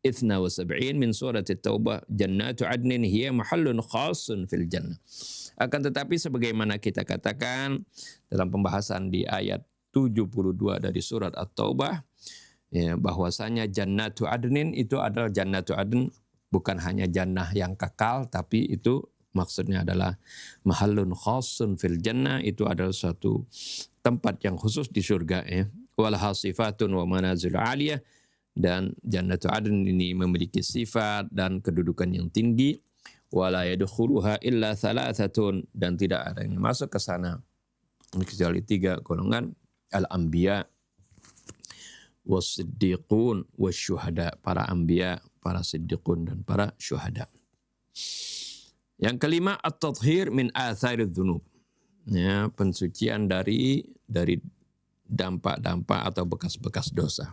72 min surat At-Taubah, jannatu adnin hiya mahallun khasun fil jannah. Akan tetapi sebagaimana kita katakan dalam pembahasan di ayat 72 dari surat At-Taubah, ya, bahwasanya jannatu adnin itu adalah jannatu adn, bukan hanya jannah yang kekal, tapi itu maksudnya adalah mahallun khasun fil jannah, itu adalah suatu tempat yang khusus di surga, ya. Walaha sifatun wa manazil aliyah, dan jannatu adn ini memiliki sifat dan kedudukan yang tinggi. Wala yadkhuluha illa thalathatun, dan tidak ada yang masuk ke sana kecuali 3 golongan: al-anbiya was-siddiqun wasyuhada, para anbiya, para siddiqun, dan para syuhada. Yang kelima, at-tathhir min atharidz dzunub, ya, pensucian dari dampak-dampak atau bekas-bekas dosa.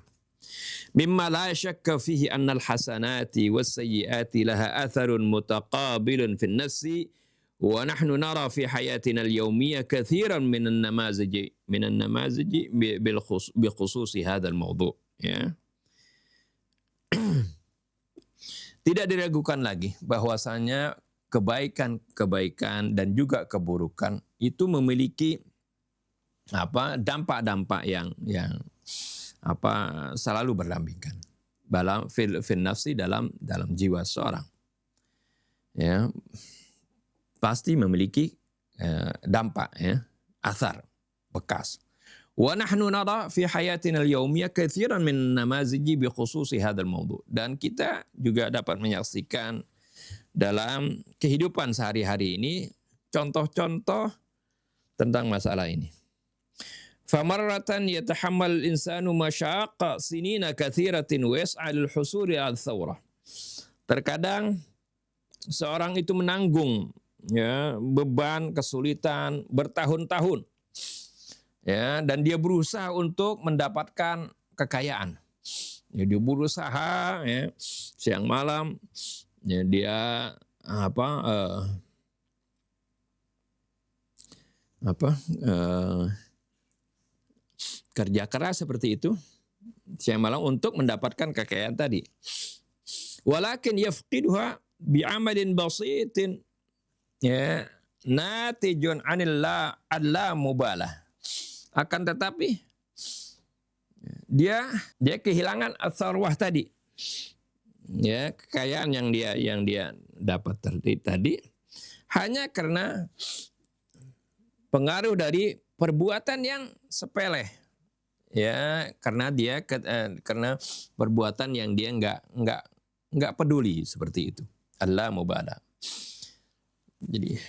Mimma la syakka fihi anna al-hasanati was-sayyiati laha atharun mutaqabilun fi an-nafsi wa nahnu nara fi hayatina al-yawmiyya kathiran min an-namazij bi khususi hadzal mawdu', ya. Tidak diragukan lagi bahwasanya kebaikan-kebaikan dan juga keburukan itu memiliki dampak-dampak yang selalu berdampingan dalam fil nafsi, dalam jiwa seorang, ya, pasti memiliki dampak, ya, athar, bekas. Wa nahnu nara fi hayatina al-yawmiyah katsiran min namaziji bi khususi hadzal mawdu', dan kita juga dapat menyaksikan dalam kehidupan sehari-hari ini contoh-contoh tentang masalah ini. Famarratan yatahammal insanu masyaqqa sinina katsiratin wa yas'al al-husuli al-thawrah. Terkadang seorang itu menanggung, ya, beban kesulitan bertahun-tahun, ya, dan dia berusaha untuk mendapatkan kekayaan. Ya, dia berusaha, ya, siang malam, ya, dia kerja keras seperti itu siang malam untuk mendapatkan kekayaan tadi. Walakin yafqiduha bi'amalin basitin, ya, natijun anil la mubalah. Akan tetapi dia kehilangan as-sarwah tadi, ya, kekayaan yang dia dapat tadi hanya karena pengaruh dari perbuatan yang sepele, ya, karena perbuatan yang dia nggak peduli seperti itu. Allah mubalah. Jadi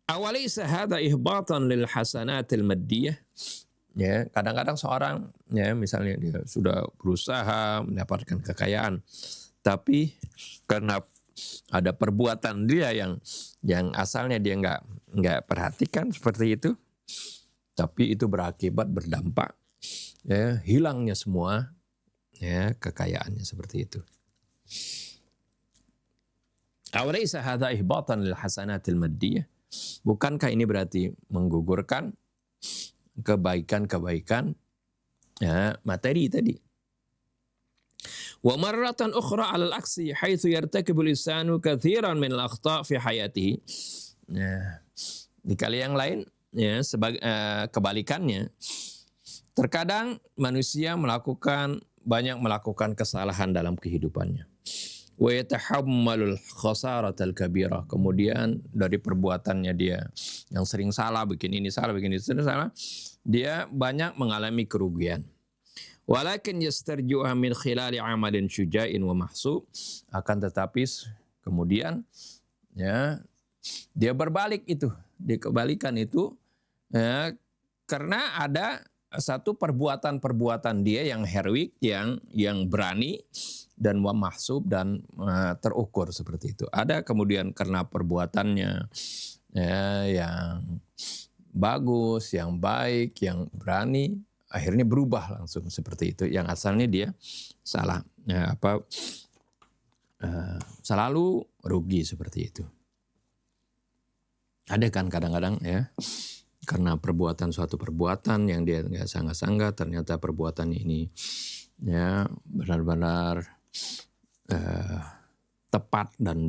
awalaysa hadza ihbatan lil hasanatil maddiyah, ya, kadang-kadang seorang, ya, misalnya dia sudah berusaha mendapatkan kekayaan, tapi karena ada perbuatan dia yang asalnya dia nggak perhatikan seperti itu, tapi itu berakibat berdampak, ya, hilangnya semua, ya, kekayaannya seperti itu. Awalaysa hadza ihbatan lil hasanatil maddiyah, bukankah ini berarti menggugurkan kebaikan-kebaikan, ya, materi tadi. Wa marratan ukhra 'ala al-aksi haitsu yartakibu al-insanu katsiran min al-akhta' fi hayatihi. Nah, di kali yang lain, ya, kebalikannya, terkadang manusia banyak melakukan kesalahan dalam kehidupannya. Wa yatahammalul khasaratal kabirah, kemudian dari perbuatannya dia yang sering salah, bikin ini salah, dia banyak mengalami kerugian. Walakin yastarjuha min khilali amalin syuja'in wa mahsub, akan tetapi kemudian, ya, dia berbalik itu, dia kebalikan itu, Ya, karena ada satu perbuatan-perbuatan dia yang heroik, yang berani dan mahsub dan terukur seperti itu. Ada kemudian karena perbuatannya ya, yang bagus, yang baik, yang berani, akhirnya berubah langsung seperti itu. Yang asalnya dia salah, ya, selalu rugi seperti itu. Ada kan kadang-kadang ya, karena suatu perbuatan yang dia nggak sangka-sangka, ternyata perbuatan ini ya benar-benar tepat dan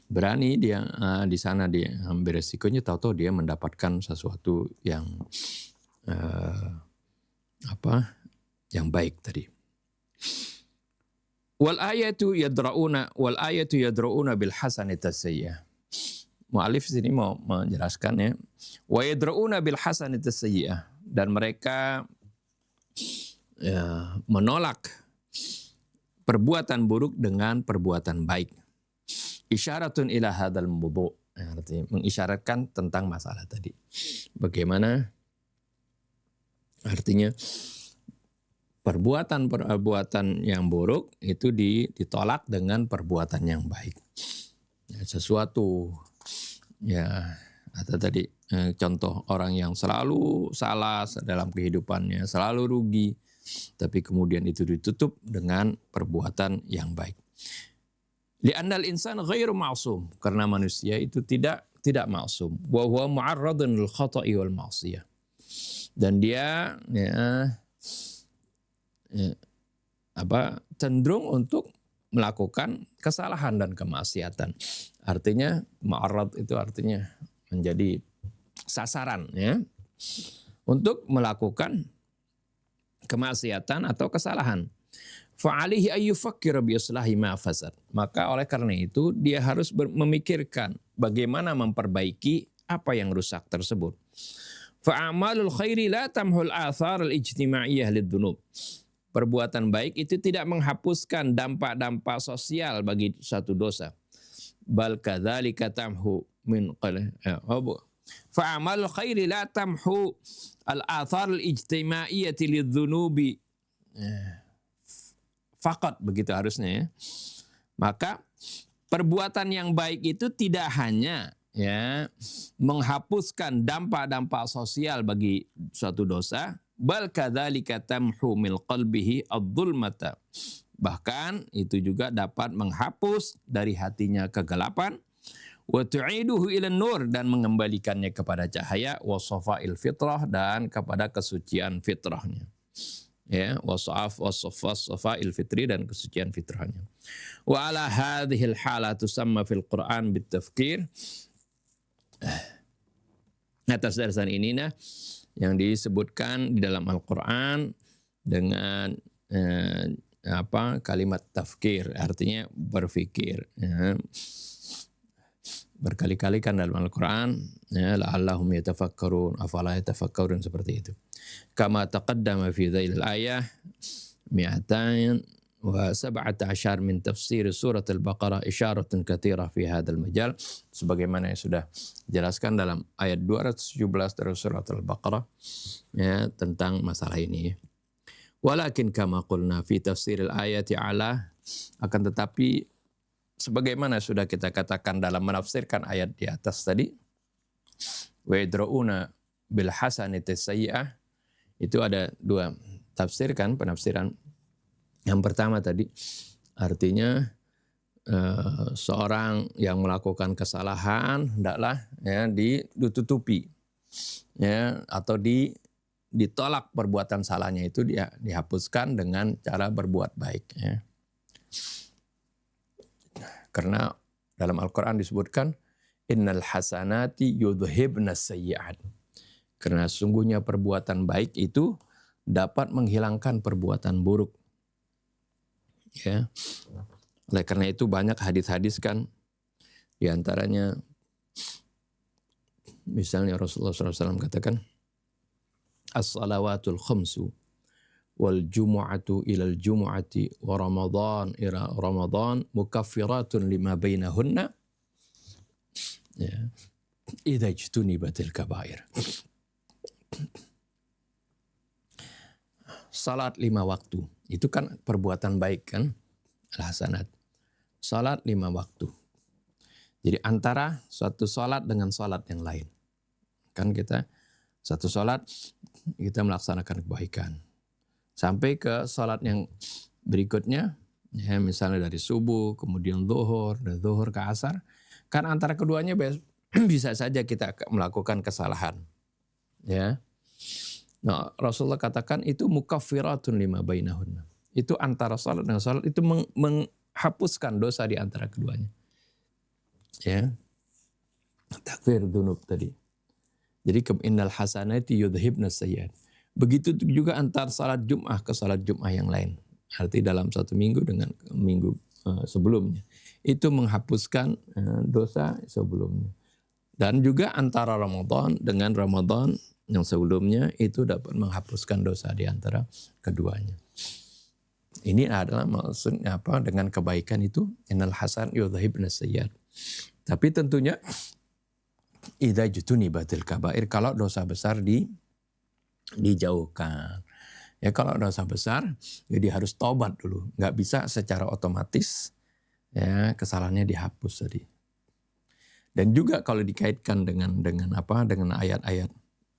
berani dia di sana dia ambil resikonya, tahu-tahu dia mendapatkan sesuatu yang yang baik tadi. Wal ayatu yadrauna bil hasanati sayyi'ah. Mu'alif sini mau menjelaskan ya. Wa yadrauna bil hasanati sayyi'ah, dan mereka ya, menolak perbuatan buruk dengan perbuatan baik. Isyaratun ila hadzal mawdu', artinya mengisyaratkan tentang masalah tadi. Bagaimana artinya perbuatan yang buruk itu ditolak dengan perbuatan yang baik. Ya, sesuatu ya, atau tadi contoh orang yang selalu salah dalam kehidupannya, selalu rugi, tapi kemudian itu ditutup dengan perbuatan yang baik. Li'annal insan ghairu ma'sum, karena manusia itu tidak maksum. Wa huwa mu'arradun lil khata'i wal ma'siyah. Dan dia cenderung untuk melakukan kesalahan dan kemaksiatan. Artinya ma'arrad itu artinya menjadi sasaran ya, untuk melakukan kemaksiatan atau kesalahan. Fa'alihi ayyufakkira bi islahi ma fasad. Maka oleh karena itu dia harus memikirkan bagaimana memperbaiki apa yang rusak tersebut. Fa'amalul khairi la tamhul athar al-ijtimaiyah lid-dunub. Perbuatan baik itu tidak menghapuskan dampak-dampak sosial bagi suatu dosa. Bal kadzalika tamhu min fa'amalul khairi la tamhu al-athar al-ijtimaiyah lidz-dzunubi. Faqat, begitu harusnya ya. Maka perbuatan yang baik itu tidak hanya ya menghapuskan dampak-dampak sosial bagi suatu dosa, bal kadzalika tamhu min qalbihi adh-dhulmata. Bahkan itu juga dapat menghapus dari hatinya kegelapan, wa tu'iduhu ila nur, dan mengembalikannya kepada cahaya, wa safa'il fitrah, dan kepada kesucian fitrahnya. Ya, wasafa'il fitri, dan kesucian fitrahnya. Wa ala hadhil hala tusamma fil Qur'an bitafkir. Atas dasar ini yang disebutkan di dalam Al-Qur'an dengan kalimat tafkir, artinya berfikir ya. Berkali-kali kan dalam Al-Quran ya, la'allahum yatafakkarun, afala yatafakkarun, seperti itu. Kama taqaddama fi dhailil ayah 217 min tafsir surat Al-Baqarah isyaratun katsirah fi hadzal majal, sebagaimana yang sudah dijelaskan dalam ayat 217 dari surat Al-Baqarah ya, tentang masalah ini. Walakin kama qulna fi tafsiril ayati ala, akan tetapi sebagaimana sudah kita katakan dalam menafsirkan ayat di atas tadi, wa yadrauna bil hasanati sayyi'ah, itu ada dua tafsirkan, penafsiran. Yang pertama tadi artinya seorang yang melakukan kesalahan hendaklah ya ditutupi ya, atau ditolak perbuatan salahnya itu, dia dihapuskan dengan cara berbuat baik ya. Karena dalam Al-Quran disebutkan innal hasanati yudhibna sayyi'at. Karena sungguhnya perbuatan baik itu dapat menghilangkan perbuatan buruk. Ya. Oleh karena itu banyak hadis-hadis kan, di antaranya misalnya Rasulullah SAW katakan as-salawatul khamsu wal jumu'atu ilal jumu'ati wa ramadhan ila ramadhan mukaffiratun lima bainahunna. Ya. idza ijtunibatil kabair. Salat 5 waktu, itu kan perbuatan baik kan, al-hasanat. Salat 5 waktu. Jadi antara suatu salat dengan salat yang lain. Kan kita satu salat kita melaksanakan kebaikan. Sampai ke salat yang berikutnya, ya misalnya dari subuh, kemudian zuhur, dari zuhur ke asar, kan antara keduanya bisa saja kita melakukan kesalahan. Ya. Nah, Rasulullah katakan itu mukaffiratun lima bainahunna. Itu antara salat dengan salat itu menghapuskan dosa di antara keduanya. Ya. Takfir dzunub tadi. Jadi innal hasanati yudhibna sayyi'at. Begitu juga antar salat Jum'ah ke salat Jum'ah yang lain. Arti dalam satu minggu dengan minggu sebelumnya. Itu menghapuskan dosa sebelumnya. Dan juga antara Ramadan dengan Ramadan yang sebelumnya itu dapat menghapuskan dosa di antara keduanya. Ini adalah maksudnya apa dengan kebaikan itu innal hasan yudhibna sayyi'at. Tapi tentunya idza jutunibatil kabair, kalau dosa besar dijauhkan. Ya kalau dosa besar jadi harus tobat dulu, nggak bisa secara otomatis ya kesalahannya dihapus tadi. Dan juga kalau dikaitkan dengan ayat-ayat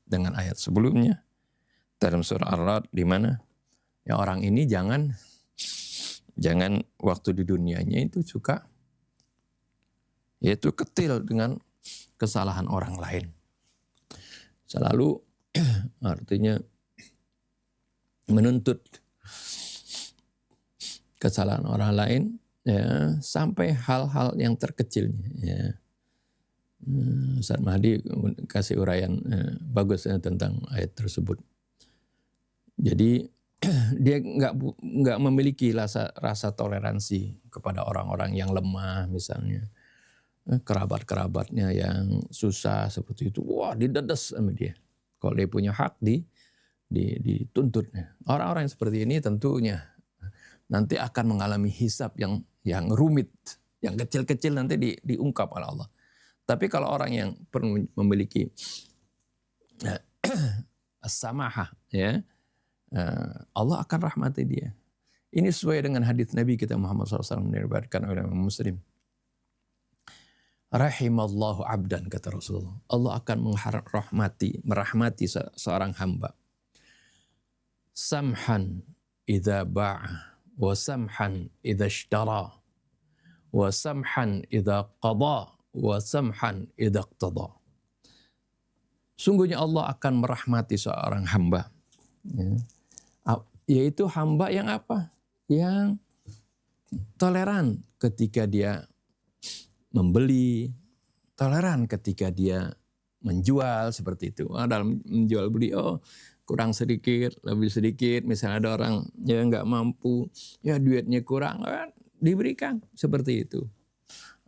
dengan ayat sebelumnya dalam surah Ar-Ra'd di mana ya orang ini jangan waktu di dunianya itu suka yaitu ketil dengan kesalahan orang lain. Selalu artinya menuntut kesalahan orang lain ya sampai hal-hal yang terkecilnya ya. Ustaz Mahdi kasih uraian bagus tentang ayat tersebut. Jadi dia nggak memiliki rasa toleransi kepada orang-orang yang lemah misalnya, kerabat-kerabatnya yang susah seperti itu. Wah didedes sama dia. Kalau dia punya hak dituntutnya. Orang-orang yang seperti ini tentunya nanti akan mengalami hisab yang rumit, yang kecil-kecil nanti diungkap oleh Allah. Tapi kalau orang yang memiliki as-samahah ya, Allah akan rahmati dia. Ini sesuai dengan hadis Nabi kita Muhammad SAW diriwayatkan oleh Imam Muslim. Rahimallahu abdan, kata Rasulullah. Allah akan merahmati seorang hamba. Samhan idza ba'a, wa samhan idza ishtara, wa samhan idza qada, wa samhan idza iqtada. Sungguhnya Allah akan merahmati seorang hamba. Ya. Yaitu hamba yang apa? Yang toleran ketika dia membeli, toleran ketika dia menjual seperti itu. Dalam menjual beli, kurang sedikit, lebih sedikit. Misalnya ada orang yang nggak mampu, ya duitnya kurang, diberikan seperti itu.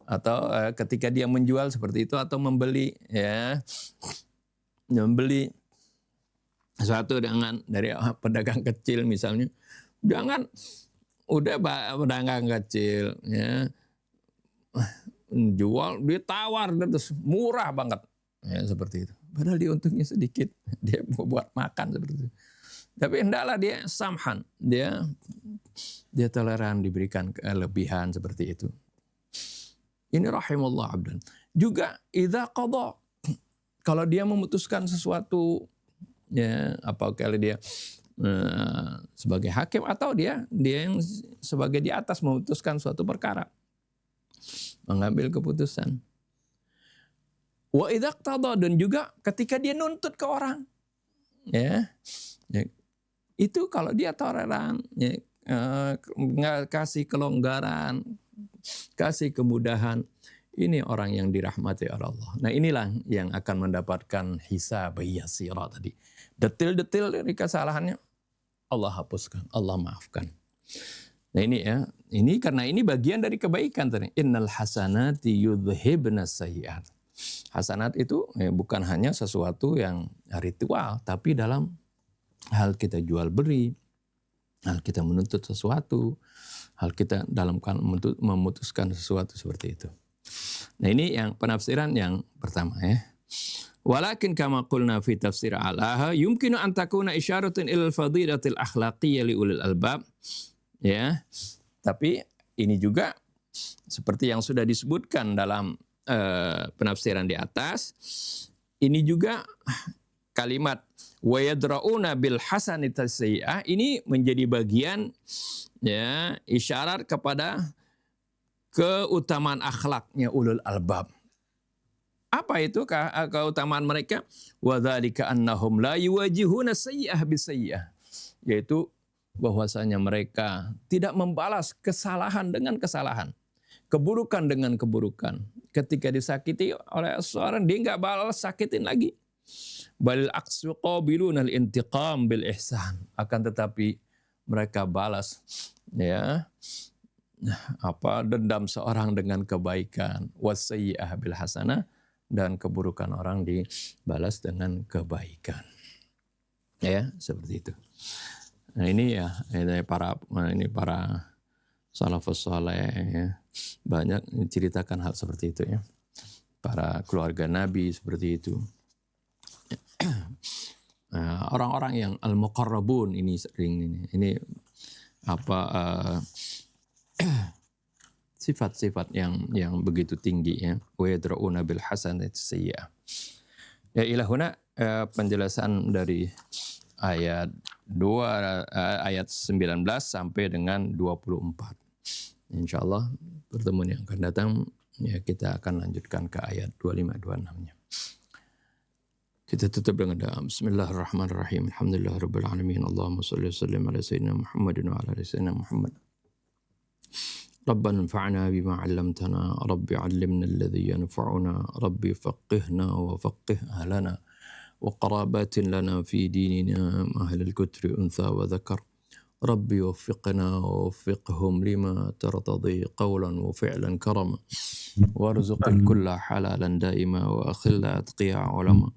Atau ketika dia menjual seperti itu atau membeli, ya membeli sesuatu dari pedagang kecil misalnya, jangan udah pedagang kecil ya jual dia tawar terus murah banget ya seperti itu. Padahal dia untungnya sedikit, dia buat makan seperti itu. Tapi hendaklah dia samhan, dia toleran diberikan kelebihan seperti itu. Ini rahimallah abdan. Juga idza qada, kalau dia memutuskan sesuatu ya kalau dia sebagai hakim atau dia yang sebagai di atas memutuskan suatu perkara, mengambil keputusan. Wa idza qada, dan juga ketika dia nuntut ke orang ya itu kalau dia toleran ya, kasih kelonggaran, kasih kemudahan, ini orang yang dirahmati oleh Allah. Nah inilah yang akan mendapatkan hisab yasira tadi. Detil-detil dari kesalahannya Allah hapuskan, Allah maafkan. Nah ini ya, ini karena ini bagian dari kebaikan tadi. Innal hasanati yudhibna sayyi'at. Hasanat itu bukan hanya sesuatu yang ritual, tapi dalam hal kita jual beli, hal kita menuntut sesuatu, hal kita dalam memutuskan sesuatu seperti itu. Nah ini yang penafsiran yang pertama ya. Walakin kama qulna fi tafsir alaha yumkinu an takuna isyaratun ilal fadilatil akhlaqiyya li ulil albab. Ya. Tapi ini juga seperti yang sudah disebutkan dalam penafsiran di atas, ini juga kalimat wa yadra'una bil hasanati sayyi'ah ini menjadi bagian ya isyarat kepada keutamaan akhlaknya ulul albab. Apa itu keutamaan mereka? Wa dzalika annahum la yuwajihuna sayyi'ah bisayyi'ah. Yaitu bahwasanya mereka tidak membalas kesalahan dengan kesalahan, keburukan dengan keburukan. Ketika disakiti oleh seseorang, dia enggak balas sakitin lagi. Bal aqsu qabiluna al-intiqam bil ihsan. Akan tetapi mereka balas ya dendam seorang dengan kebaikan, wasayyi'ah bil hasanah, dan keburukan orang dibalas dengan kebaikan. Ya, seperti itu. Nah, ini ya para salafus saleh ya, banyak menceritakan hal seperti itu ya. Para keluarga Nabi seperti itu. Orang-orang yang al-muqarrabun ini sering ini sifat-sifat yang begitu tinggi ya. Wa yadra'una bil hasanati sayyi'ah. Ya ilahuna penjelasan dari ayat 19 sampai dengan 24. Insyaallah pertemuan yang akan datang ya kita akan lanjutkan ke ayat 25 26-nya. Kita tutup dengan doa. Bismillahirrahmanirrahim. Alhamdulillahirabbil alamin. Allahumma shalli wa sallim ala sayyidina Muhammadin wa ala ali sayyidina Muhammad. ربنا انفعنا بما علمتنا ربي علمنا الذي ينفعنا ربي فقهنا وفقه أهلنا وقرابات لنا في ديننا أهل الكتر أنثى وذكر ربي وفقنا ووفقهم لما ترتضي قولا وفعلا كرما وارزق الكل حلالا دائما وأخل أتقياء علما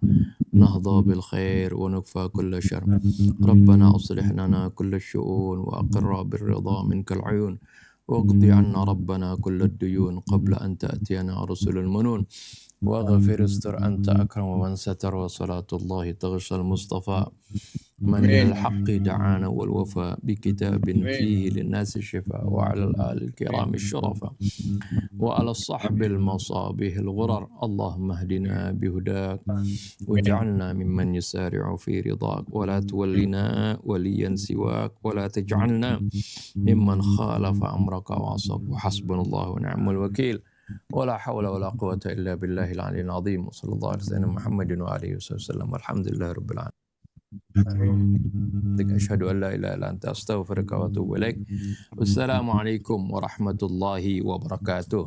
نهضى بالخير ونكفى كل شر ربنا أصلح لنا كل الشؤون وأقر بالرضا منك العيون واقض عنا ربنا كل الديون قبل أن تأتينا رسل المنون واغفر استر أنت أكرم من ستر وصلاة الله تغشى المصطفى من إلى الحق دعانا والوفاء بكتاب فيه للناس الشفاء وعلى الآل الكرام الشرفاء وعلى الصحب المصابيح الغرر اللهم اهدنا بهداك واجعلنا ممن يسارع في رضاك ولا تولنا وليا سواك ولا تجعلنا ممن خالف أمرك وعصاك وحسبنا الله ونعم الوكيل ولا حول ولا قوة إلا بالله العلي العظيم وصلى الله على سيدنا محمد وآله وسلم والحمد لله رب العالمين. أشهد أن لا إله إلا أنت أستغفرك وأتوب إليك. والسلام عليكم ورحمة الله وبركاته.